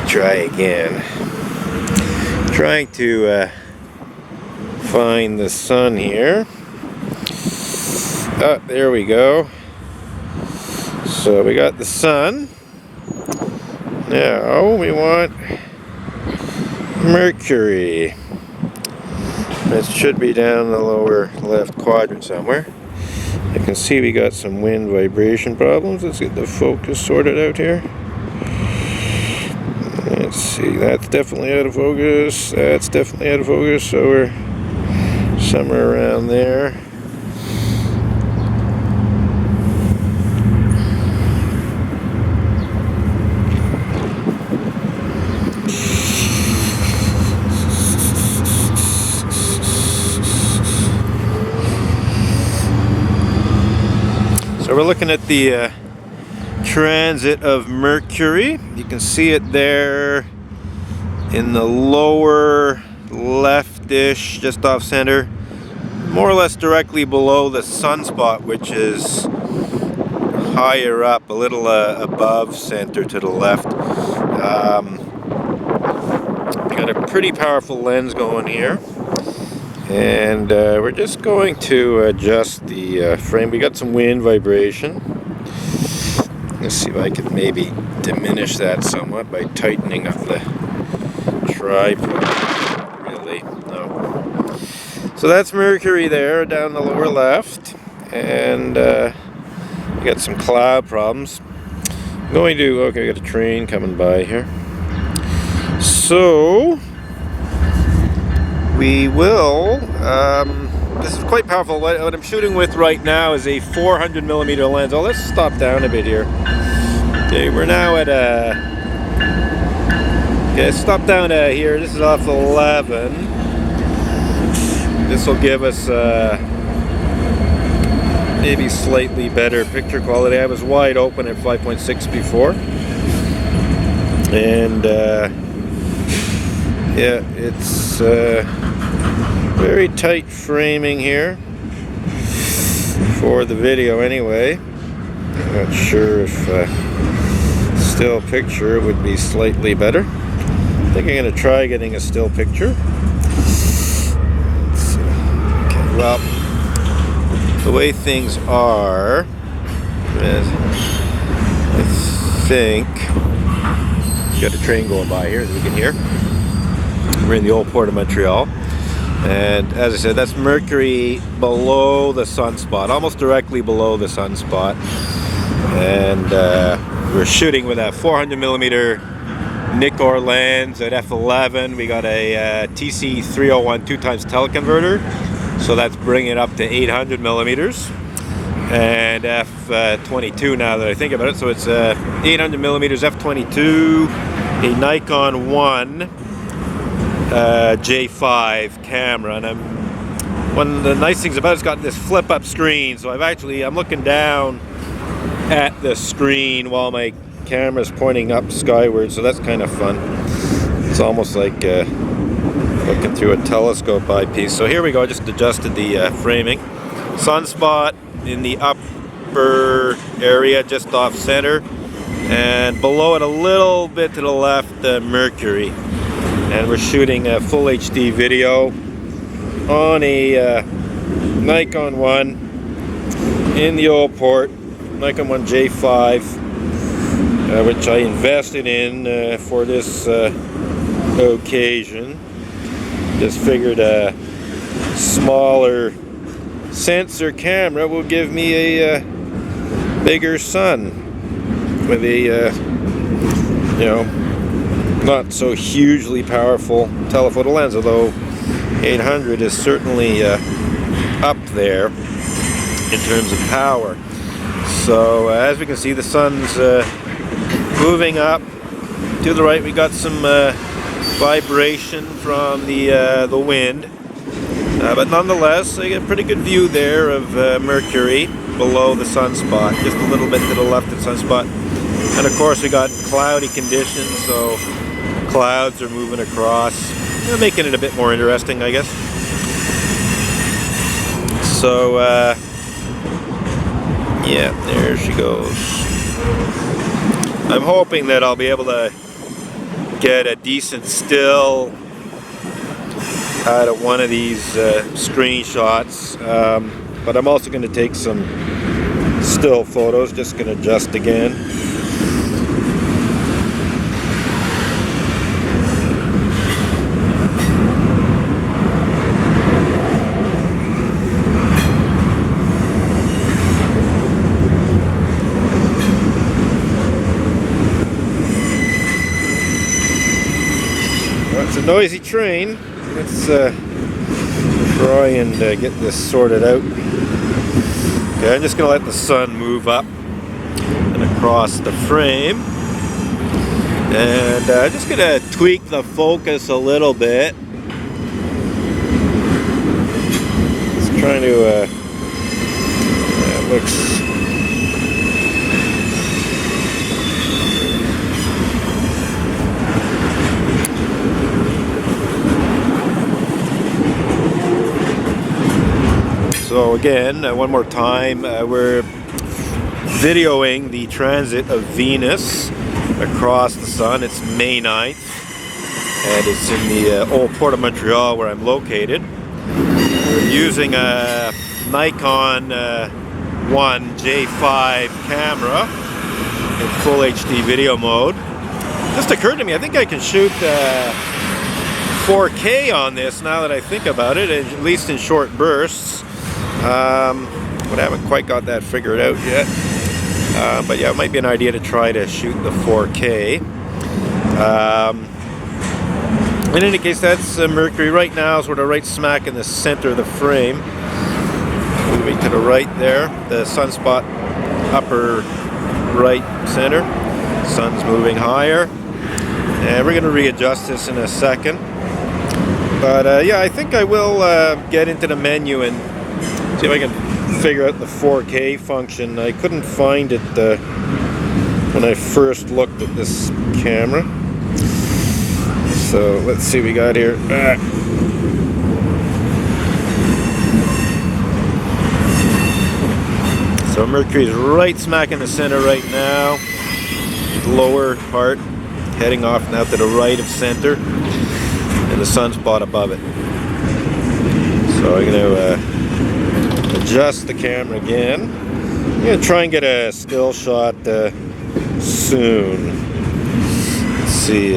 Try again. Trying to find the sun here. Oh, there we go. So we got the sun. Now we want Mercury. It should be down the lower left quadrant somewhere. You can see we got some wind vibration problems. Let's get the focus sorted out here. Let's see, that's definitely out of focus. That's definitely out of focus, so we're somewhere around there. So we're looking at the transit of Mercury. You can see it there in the lower leftish, just off center, more or less directly below the sunspot, which is higher up, a little above center to the left. We got a pretty powerful lens going here, and we're just going to adjust the frame. We got some wind vibration. Let's see if I can maybe diminish that somewhat by tightening up the tripod. Really, no. So that's Mercury there down the lower left, and we got some cloud problems. I'm going to, okay, we got a train coming by here. So we will, this is quite powerful. What I'm shooting with right now is a 400mm lens. Oh, let's stop down a bit here. Okay, we're now at okay, stop down here. This is off 11. This will give us maybe slightly better picture quality. I was wide open at 5.6 before. And yeah, it's very tight framing here for the video anyway. I'm not sure if still picture would be slightly better. I think I'm going to try getting a still picture. Let's see. Okay, well, the way things are is, I think, we got a train going by here, as we can hear. We're in the old port of Montreal. And as I said, that's Mercury below the sunspot, almost directly below the sunspot. And we're shooting with a 400mm Nikon lens at f11. We got a TC301 2x teleconverter, so that's bringing it up to 800mm, and f22 now that I think about it. So it's 800mm f22, a Nikon 1 J5 camera, and one of the nice things about it's got this flip up screen, so I'm looking down at the screen while my camera's pointing up skyward, so that's kind of fun. It's almost like looking through a telescope eyepiece. So here we go, I just adjusted the framing. Sunspot in the upper area just off center, and below it a little bit to the left, Mercury. And we're shooting a full HD video on a Nikon 1 in the old port, Nikon 1 J5, which I invested in for this occasion. Just figured a smaller sensor camera will give me a bigger sun with a you know, not so hugely powerful telephoto lens, although 800 is certainly up there in terms of power. So as we can see, the sun's moving up to the right. We got some vibration from the wind. But nonetheless, I get a pretty good view there of Mercury below the sunspot, just a little bit to the left of the sunspot. And of course we got cloudy conditions, so clouds are moving across, making it a bit more interesting, I guess. So yeah, there she goes. I'm hoping that I'll be able to get a decent still out of one of these screenshots, but I'm also going to take some still photos. Just going to adjust again. Well, it's a noisy train. Let's try and get this sorted out. Okay, I'm just going to let the sun move up and across the frame. And I'm just going to tweak the focus a little bit. It's trying to, looks... So again, one more time, we're videoing the transit of Venus across the sun. It's May 9th, and it's in the old port of Montreal where I'm located. We're using a Nikon 1J5 camera in full HD video mode. Just occurred to me, I think I can shoot 4K on this now that I think about it, at least in short bursts. But I haven't quite got that figured out yet. But yeah, it might be an idea to try to shoot the 4K. In any case, that's Mercury right now, sort of right smack in the center of the frame. Moving to the right there, the sunspot upper right center. Sun's moving higher. And we're going to readjust this in a second. But yeah, I think I will get into the menu and see if I can figure out the 4K function. I couldn't find it when I first looked at this camera. So let's see what we got here. So Mercury's right smack in the center right now. Lower part heading off now to the right of center, and the sunspot above it. So I'm going to adjust the camera again. I'm going to try and get a still shot soon. Let's see.